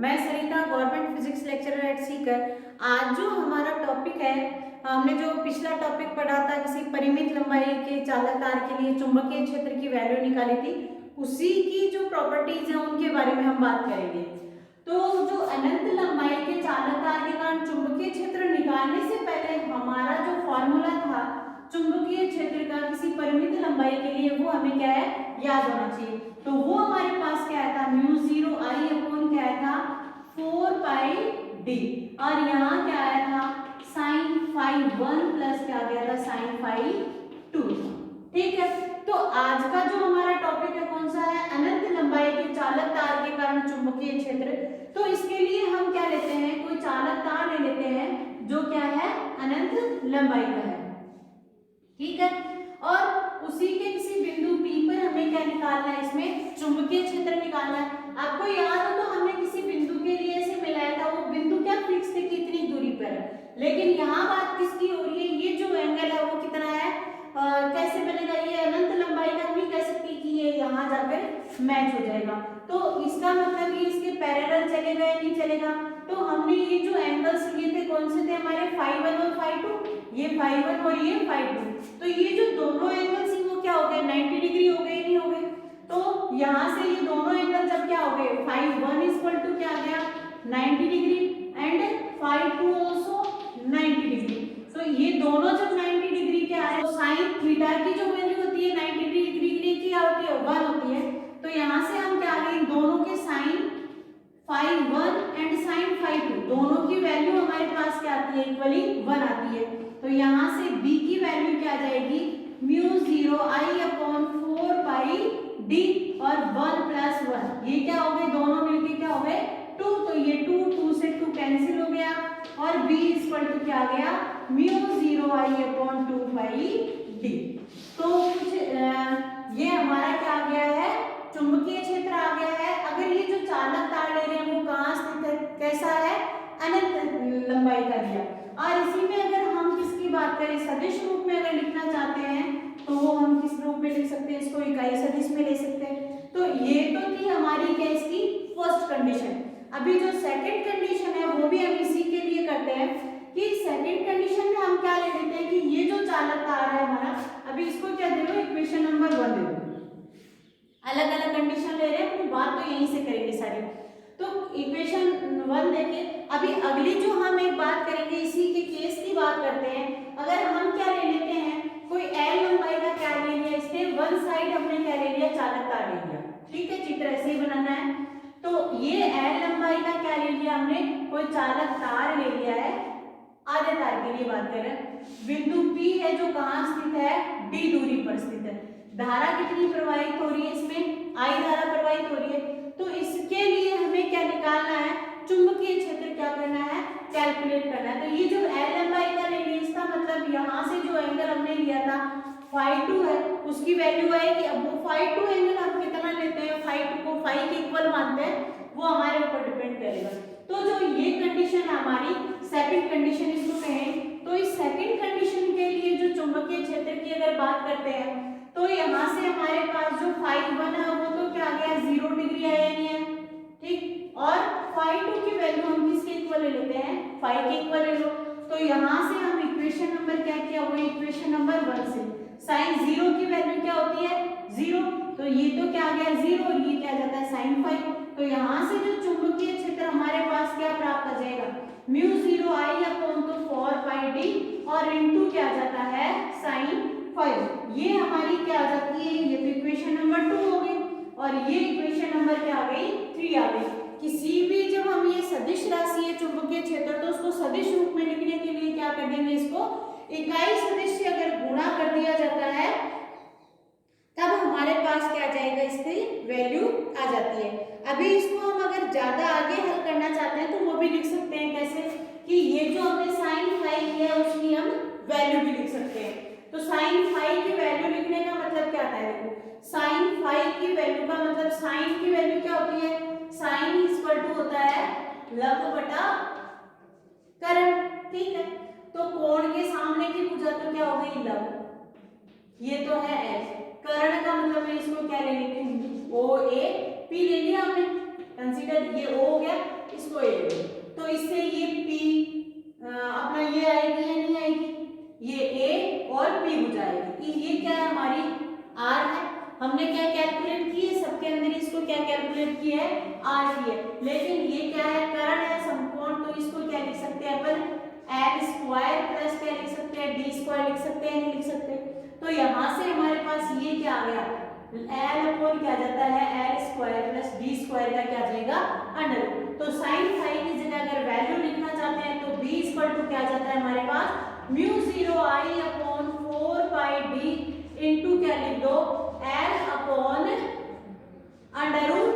मैं Sarita, government physics lecturer at Sikar. आज जो हमारा टॉपिक है, हमने जो पिछला टॉपिक पढ़ा था किसी परिमित लंबाई के चालक तार के लिए चुंबकीय क्षेत्र की वैल्यू निकाली थी, उसी की जो प्रॉपर्टीज हैं उनके बारे में हम बात करेंगे। तो जो अनंत लंबाई के चालक तार के कारण चुंबकीय क्षेत्र निकालने से पहले हमारा जो फॉर्मूला था चुंबकीय क्षेत्र का किसी परिमित लंबाई के लिए, वो हमें क्या है, याद होना चाहिए। तो वो हमारे पास क्या था, म्यू 0 आई अपॉन क्या था 4 पाई डी, और यहाँ क्या आया था साइन फाई 1 प्लस क्या गया था साइन फाई 2। ठीक है, तो आज का जो हमारा टॉपिक है कौन सा है, अनंत लंबाई के चालक तार के कारण चुंबकीय क्षेत्र। तो इसके लिए हम क्या लेते हैं, कोई चालक तार ले लेते हैं जो क्या है अनंत लंबाई का है। ठीक है, और उसी के किसी बिंदु P पर हमें क्या निकालना है, इसमें चुंबकीय क्षेत्र निकालना है। आपको याद हो तो हमने किसी बिंदु के लिए ऐसे मिलाया था, वो बिंदु क्या फिक्स थे कितनी दूरी पर है, लेकिन यहाँ बात किसकी हो रही है, ये जो एंगल है वो कितना है, कैसे बनेगा, ये अनंत लंबाई का नहीं कह सकती कि ये यहाँ जाकर मैच हो जाएगा। तो इसका मतलब ये इसके पैरेलल चलेगा या नहीं चलेगा। तो हमने ये जो एंगल्स लिए थे कौन से थे हमारे, फाई 1 और फाई 2, ये फाई 1 और ये फाई 2। तो ये जो दोनों एंगल्स हैं वो क्या हो गए, 90 डिग्री हो गए, नहीं हो गए। तो यहाँ से ये दोनों एंगल जब क्या हो गए, फाई 1 इक्वल टू क्या आ गया 90 degree and phi 2 also 90 degree. तो ये दोनों जब 90 डिग्री के आ रहे हैं तो साइन थीटा की जो वैल्यू होती है 90 डिग्री की क्या होती है, 1 होती है। तो यहाँ से हम क्या आ गए, दोनों के sine phi 1 and sine phi 2 दोनों की वैल्यू हमारे पास क्या आती है, इक्वली 1 आती है। तो यहाँ से b की वैल्यू क्या आ जाएगी, म्यू 0 आई अपॉन 4 पाई डी और 1 प्लस 1, ये क्या हो गए, दोनों मिलके क्या हो गए 2। तो ये 2 से 2 कैंसिल हो गया और b इक्वल टू क्या आ गया, म्यू 0 आई अपॉन 2 पाई डी। तो कुछ ये हमारा क्या आ गया है, चुंबकीय क्षेत्र आ गया है। अगर ये जो चालक तार ले रहे हैं वो कहाँ स्थित है, कैसा है, अनंत लंबाई का दिया। और इसी में अगर हम किसकी बात करें, सदिश रूप में अगर लिखना चाहते हैं तो वो हम किस रूप में लिख सकते हैं, इसको इकाई सदिश में ले सकते हैं। तो ये तो थी हमारी क्या, इसकी फर्स्ट कंडीशन। अभी जो सेकंड कंडीशन है वो भी हम इसी के लिए करते हैं कि सेकंड कंडीशन में हम क्या ले लेते हैं कि ये जो चालक तार है हमारा, अभी इसको क्या दे दो, इक्वेशन नंबर 1 दे दो। अलग अलग कंडीशन ले रहे हैं, अपनी बात तो यहीं से करेंगे सारी। तो इक्वेशन 1 देके अभी अगली जो हम एक बात करेंगे, इसी के केस की बात करते हैं। अगर हम क्या ले लेते हैं, कोई एल लंबाई का क्या ले लिया, इसके वन साइड हमने क्या ले लिया, चालक तार ले लिया। ठीक है, चित्र ऐसे ही बनाना है। तो ये एल लंबाई का क्या ले लिया हमने, कोई चालक तार ले लिया है, आधे तार के लिए बात कर रहे हैं। बिंदु P है जो कहाँ स्थित है, d दूरी पर स्थित है। धारा कितनी प्रवाहित हो रही है, इसमें I धारा प्रवाहित हो रही है। तो इसके लिए हमें क्या निकालना है, चुंबकीय क्षेत्र क्या करना है, कैलकुलेट करना है। तो ये जो एल लंबाई का ले लिया, इसका मतलब यहाँ से जो एंगल हमने लिया था फाई 2 है, उसकी वैल्यू आएगी। अब वो फाई 2 एंगल हम कितना लेते हैं, फाई 2 को फाई के इक्वल मानते हैं, वो हमारे ऊपर डिपेंड करेगा। तो जो ये कंडीशन है हमारी सेकंड कंडीशन इसको कहें। तो इस सेकंड कंडीशन के लिए जो चुंबकीय क्षेत्र की अगर बात करते हैं तो यहाँ से हमारे पास जो फाई 1 है वो तो क्या आ गया, 0 डिग्री आया नहीं है। ठीक, और फाई 2 की वैल्यू हम किसके इक्वल ले लेते हैं, फाई के इक्वल ले लो। तो यहाँ से हम इक्वेशन नंबर क्या किया, वो इक्वेशन नंबर 1 से साइन 0 की वैल्यू क्या होती है 0, तो ये तो क्या आ गया 0 और ये क्या आ जाता है साइन फाई। तो यहाँ से जो चुंबकीय क्षेत्र हमारे पास क्या प्राप्त आ जाएगा, म्यू 0 आई अपॉन तो 4 पाई डी और इनटू क्या आ जाता है साइन फाई। ये हमारी क्या आ जाती है, ये तो इक्वेशन नंबर 2 हो गई, और ये इक्वेशन नंबर क्या आ गई 3 आ गई। किसी भी जब हम ये सदिश राशि है चुंबकीय क्षेत्र, तो उसको सदिश रूप में लिखने के लिए क्या कर देंगे, इसको इकाई सदिश से अगर गुणा कर दिया जाता है तब हमारे पास क्या आ जाएगा, इसकी वैल्यू आ जाती है। अभी इसको हम अगर ज्यादा आगे हल करना चाहते हैं तो वो भी लिख सकते हैं, कैसे कि ये जो हमने साइन फाई लिया है उसकी हम वैल्यू भी लिख सकते हैं। तो साइन फाई की वैल्यू लिखने का मतलब क्या आता है, देखो साइन फाई की वैल्यू का मतलब साइन की वैल्यू क्या होती है, साइन इक्वल टू होता है लंब बटा करण। ठीक है, तो कोण के सामने की भुजा तो क्या हो गई लंब, ये तो है एच। कर्ण का मतलब मैं इसको क्या ले लेती हूँ, ओ ए पी ले लिया हमने, कंसीडर ये ओ हो गया, इसको a ले लो, तो इससे ये p अपना ये आएगी या नहीं आएगी, ये a और p हो जाएगी। ये क्या है हमारी r है, हमने क्या कैलकुलेट की है, सबके अंदर इसको क्या कैलकुलेट की है, r की है। लेकिन ये क्या है, कर्ण है समकोण, तो इसको क्या लिख सकते हैं अपन, l स्क्वायर प्लस क्या लिख सकते हैं, d स्क्वायर लिख सकते हैं, नहीं लिख सकते। तो यहाँ से हमारे पास ये क्या आ गया, l अपॉन क्या जाता है, l square plus d square का क्या आ जाएगा, अंडर रूट। तो sin फाई की जगह अगर वैल्यू लिखना चाहते हैं तो b इक्वल टू क्या जाता है हमारे पास, mu 0 i upon 4 pi d into क्या लिख दो, l upon under root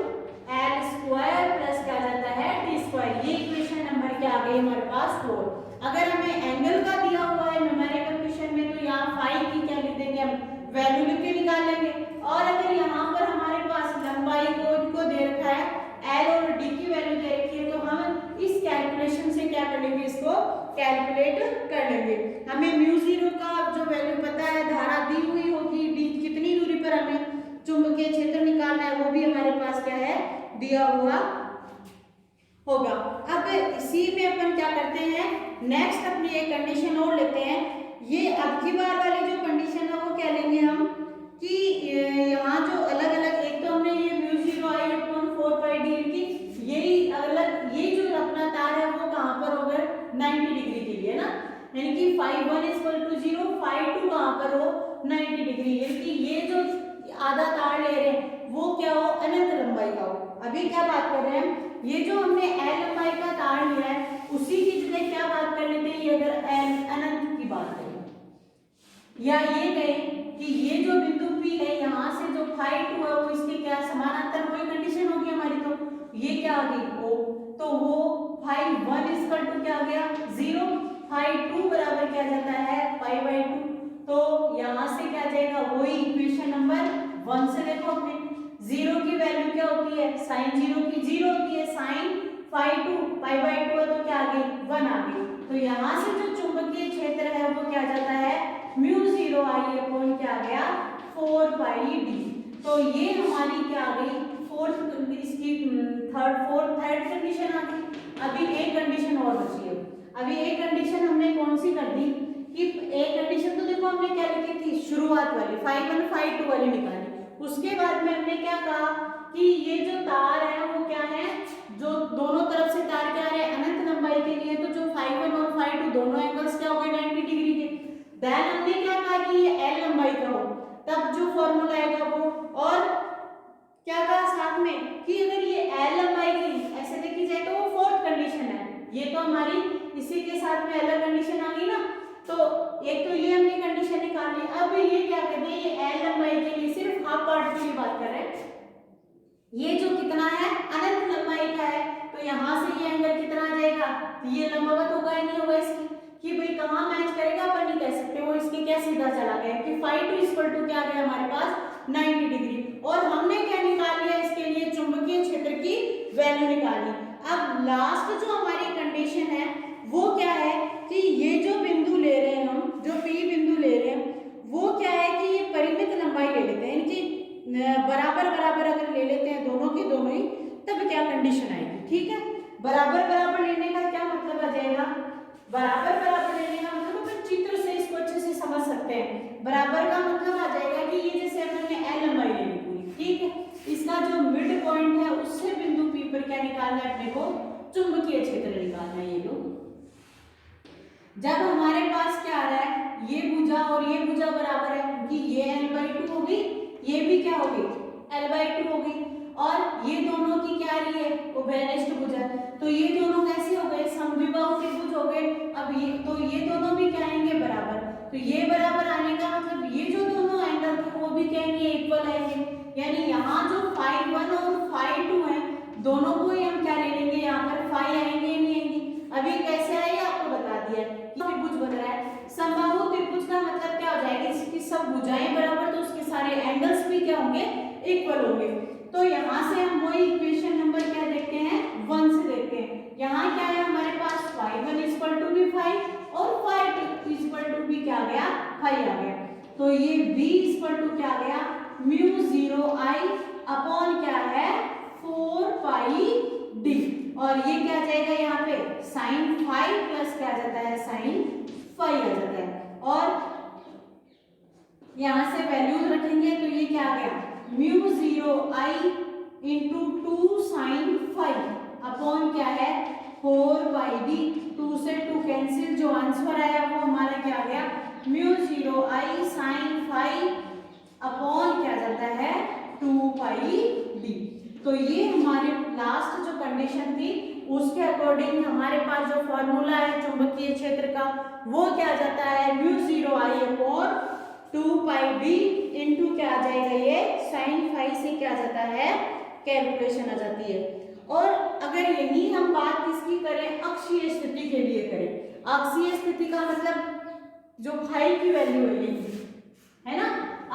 l square plus क्या जाता है, d स्क्वायर। ये इक्वेशन नंबर क्या आ गई हमारे पास 4। अगर हमें एंगल का दिया हुआ है न्यूमेरिकल क्वेश्चन में, तो यहाँ फाई की क्या लिख देंगे, हम वैल्यू लिख के निकाल लेंगे। और अगर यहाँ पर हमारे पास लंबाई को दे रखा है, l और d की वैल्यू दे रखी है, तो हम इस कैलकुलेशन से क्या कर लेंगे, इसको कैलकुलेट कर लेंगे। हमें म्यू 0 का जो वैल्यू पता है, धारा दी हुई होगी, d कितनी दूरी पर हमें चुंबकीय क्षेत्र निकालना है, वो भी हमारे पास क्या है, दिया हुआ होगा। अब इसी में अपन क्या करते हैं, नेक्स्ट अपनी एक कंडीशन और लेते हैं। ये अब की बार वाली जो कंडीशन है वो क्या लेंगे हम, कि यहाँ जो अलग अलग, एक तो हमने ये mu 0 i upon 4 pi d की, यही अलग, ये जो अपना तार है वो कहाँ पर होगा, 90 डिग्री के लिए ना, यानी कि phi 1 इक्वल टू 0, phi 2 कहाँ पर हो, 90 डिग्री, यानी कि ये जो आधा तार ले रहे हैं वो क्या हो, अनंत लंबाई का हो। अभी क्या बात कर रहे हैं, ये जो हमने l लंबाई का तार लिया है उसी की जगह क्या बात कर लेते हैं, ये अगर l अनंत की बात करें, या ये कहें कि ये जो बिंदु P है, यहाँ से जो phi 2 है वो इसके क्या समानांतर, वही कंडीशन होगी हमारी, तो ये क्या आ गई O, तो वो phi 1 इक्वल टू क्या आ गया 0, phi 2 बराबर क्या जाता है पाई बाई 2। तो यहाँ से क्या जाएगा, वही इक्वेशन नंबर 1 से देखो अपने, 0 की वैल्यू क्या होती है, साइन 0 की 0 होती है, साइन phi 2 पाई बाई 2 है, तो क्या आ गई 1 आ गई। तो यहाँ से जो चुंबकीय क्षेत्र है वो क्या जाता है, म्यू 0 i अपॉन क्या आ गया 4 पाई d। तो ये हमारी क्या आ गई, फोर्थ, इसकी थर्ड कंडीशन आ गई। अभी एक कंडीशन और बची है। अभी एक कंडीशन हमने कौन सी कर दी, कि एक कंडीशन तो देखो हमने क्या लिखी थी, शुरुआत वाली phi 1 phi 2 वाली निकाली। उसके बाद में हमने क्या कहा कि ये जो तार है वो क्या है, जो दोनों तरफ से तार क्या है अनंत लंबाई के लिए, तो जो phi 1 और phi 2 दोनों एंगल्स क्या हो गए 90 डिग्री के। देन हमने क्या कहा कि ये l लंबाई का हो, तब जो फॉर्मूला आएगा वो, और क्या कहा साथ में कि अगर ये l लंबाई की ऐसे देखी जाए तो वो फोर्थ कंडीशन है। ये तो हमारी इसी के साथ में अलग कंडीशन आ गई ना, तो एक तो ये हमने कंडीशन निकाल ली। अब ये क्या कहते हैं, ये l लंबाई के लिए सिर्फ हाफ पार्ट की बात कर रहे हैं, ये जो कितना है अनंत लंबाई का है, तो यहाँ से ये एंगल कितना आ जाएगा, तो ये लंबवत होगा या नहीं होगा इसकी, कि भाई कहाँ मैच करेगा अपन नहीं कह सकते, वो इसके क्या सीधा चला गया कि phi 2 इक्वल टू क्या आ गया हमारे पास 90 डिग्री। और हमने क्या निकाल लिया, इसके लिए चुंबकीय क्षेत्र की वैल्यू निकाली। अब लास्ट जो हमारी कंडीशन है वो क्या है कि ये जो बिंदु ले रहे हैं हम, जो P बिंदु ले रहे हैं वो क्या है कि ये परिमित लंबाई ले लेते हैं, इनकी बराबर बराबर अगर ले लेते हैं दोनों की दोनों ही, तब क्या कंडीशन आएगी। ठीक है, बराबर बराबर लेने का क्या मतलब आ जाएगा, बराबर बराबर लेने का मतलब अपन चित्र से इसको अच्छे से समझ सकते हैं। बराबर का मतलब आ जाएगा कि ये जैसे हमने l लंबाई ले ली पूरी, ठीक है, इसका जो मिड पॉइंट है उससे बिंदु P पर क्या निकालना है अपने को, चुंबकीय क्षेत्र निकालना है। ये लो, जब हमारे पास क्या आ रहा है, ये भुजा और ये भुजा बराबर है, क्योंकि ये l/2 होगी, ये भी क्या होगी l/2 होगी, और ये दोनों की क्या रही है उभयनिष्ठ भुजा, तो ये दोनों कैसे हो गए, समद्विबाहु त्रिभुज हो गए। अब ये तो ये दोनों भी क्या आएंगे बराबर, तो ये बराबर आने का मतलब ये जो दोनों एंगल थे वो भी क्या आएंगे इक्वल आएंगे, यानी यहाँ जो phi 1 और phi 2 है दोनों को ही हम क्या ले लेंगे, यहाँ पर phi आएंगे या नहीं आएंगे। अभी कैसे आएगा आपको बता दिया, त्रिभुज बन रहा है, समबाहु त्रिभुज का मतलब क्या हो जाएगा, इसकी सब भुजाएं बराबर, तो उसके सारे एंगल्स भी क्या होंगे इक्वल होंगे। तो यहाँ से हम वही इक्वेशन नंबर क्या देखते हैं 1 से देखते हैं। यहाँ क्या है हमारे पास phi 1 इक्वल टू भी phi और phi 2 इक्वल टू भी क्या आ गया phi आ गया, तो ये b इक्वल टू क्या आ गया म्यू 0 i अपॉन क्या है 4 पाई d। और ये क्या आ जाएगा यहाँ पे साइन फाई प्लस क्या आ जाता है साइन फाई आ जाता है। और यहाँ से वैल्यूज रखेंगे तो ये क्या आ गया म्यू 0 आई इंटू 2 साइन फाइव अपॉन क्या है 4 बाई डी। 2 से 2 कैंसिल, जो आंसर आया वो हमारा क्या आ गया म्यू 0 आई साइन फाइव अपॉन क्या जाता है 2 पाई डी। तो ये हमारे लास्ट जो कंडीशन थी उसके अकॉर्डिंग हमारे पास जो फॉर्मूला है चुंबकीय क्षेत्र का वो क्या जाता है म्यू 0 आई अपॉन 2 पाई डी इंटू क्या आ जाएगा ये साइन फाइव से क्या आ जाता है कैलकुलेशन आ जाती है। और अगर यही हम बात किसकी करें अक्षीय स्थिति के लिए करें, अक्षीय स्थिति का मतलब जो फाई की वैल्यू है ना,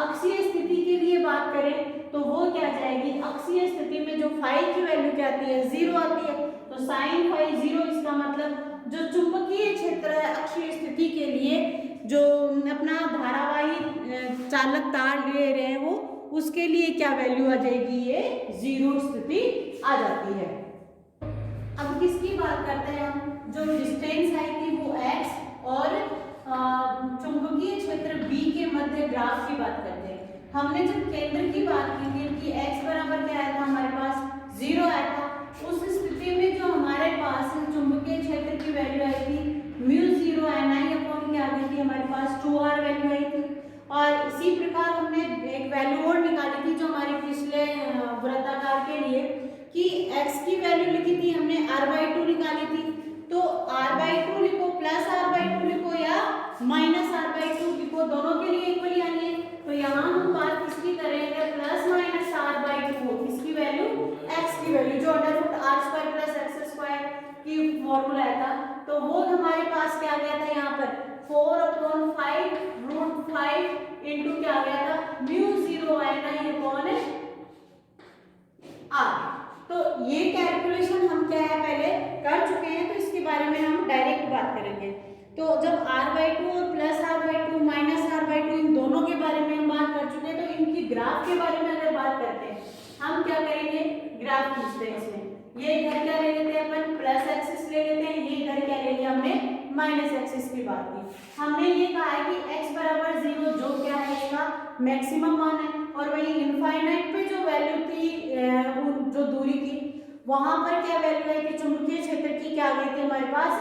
अक्षीय स्थिति के लिए बात करें तो वो क्या जाएगी अक्षीय स्थिति में जो फाई की वैल्यू क्या आती है 0 आती है। तो साइन फाई 0 इसका मतलब जो चुंबकीय क्षेत्र है अक्षीय स्थिति के लिए जो अपना धारावाही चालक तार ले रहे हैं वो उसके लिए क्या वैल्यू आ जाएगी ये 0 स्थिति आ जाती है। अब किसकी बात करते हैं हम, जो डिस्टेंस आई थी वो x और चुंबकीय क्षेत्र B के मध्य ग्राफ की बात करते हैं। हमने जब केंद्र की बात की थी कि x बराबर क्या आया था हमारे पास 0 आया था, उस स्थिति में जो हमारे पास चुंबकीय क्षेत्र की वैल्यू आई थी म्यू 0 ni अपॉन क्या आ गई थी हमारे पास 2r वैल्यू आई थी। और इसी प्रकार हमने एक वैल्यू और निकाली थी जो हमारे पिछले वृत्ताकार के लिए कि x की वैल्यू लिखी थी हमने r/2 निकाली थी। तो r/2 लिखो प्लस r/2 लिखो या माइनस r/2 लिखो, दोनों के लिए इक्वल ही आनी है। तो यहाँ हम बात किसकी करेंगे प्लस माइनस r/2 किसकी वैल्यू x की वैल्यू जो √r² प्लस x² की फॉर्मूला था तो वो हमारे पास क्या आ गया था यहाँ पर 4/5 इंटू क्या आ गया था म्यू 0 ni अपॉन r। तो ये कैलकुलेशन हम क्या है पहले कर चुके हैं तो इसके बारे में हम डायरेक्ट बात करेंगे। तो जब r/2 और प्लस r/2 माइनस r/2 इन दोनों के बारे में हम बात कर चुके हैं तो इनकी ग्राफ के बारे में अगर बात करते हैं हम क्या करेंगे ग्राफ खींचते हैं। इसमें ये इधर क्या ले लेते हैं अपन प्लस एक्सिस ले लेते हैं, ये इधर क्या ले लिया हमने माइनस एक्सिस की बात की। हमने ये कहा है कि x बराबर 0 जो क्या है इसका मैक्सिमम मान है और वही इनफाइनाइट पे जो वैल्यू थी जो दूरी की वहां पर क्या वैल्यू आई थी चुंबकीय क्षेत्र की क्या आ गई थी हमारे पास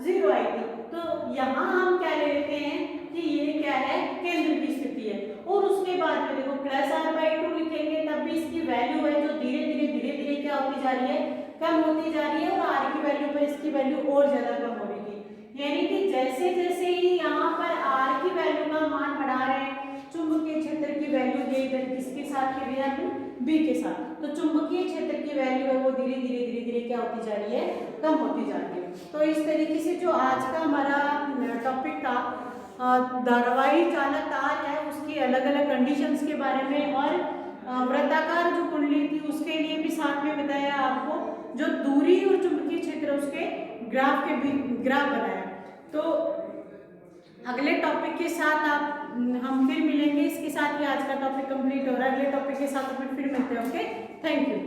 0 आई थी। तो यहाँ हम क्या ले लेते हैं कि ये क्या है केंद्र की स्थिति है और उसके बाद में देखो प्लस r/2 लिखेंगे तब भी इसकी वैल्यू है जो धीरे धीरे क्या होती जा रही है कम होती जा रही है और r की वैल्यू पर इसकी वैल्यू और ज्यादा कम हो रही थी। यानी कि जैसे जैसे ही यहाँ पर r की वैल्यू का मान बढ़ा रहे हैं चुंबकीय क्षेत्र की वैल्यू ये इधर किसके साथ खेल रहे हैं B के साथ, तो चुंबकीय क्षेत्र की वैल्यू है वो धीरे धीरे क्या होती जा रही है कम होती जा रही है। तो इस तरीके से जो आज का हमारा टॉपिक था धारावाही चालक तार है उसकी अलग अलग कंडीशंस के बारे में और वृत्ताकार जो कुंडली थी उसके लिए भी साथ में बताया आपको, जो दूरी और चुंबकीय क्षेत्र उसके ग्राफ बनाया। तो अगले टॉपिक के साथ हम फिर मिलेंगे। इसके साथ ही आज का टॉपिक कंप्लीट हो रहा है, अगले टॉपिक के साथ फिर मिलते हैं। Okay, thank you.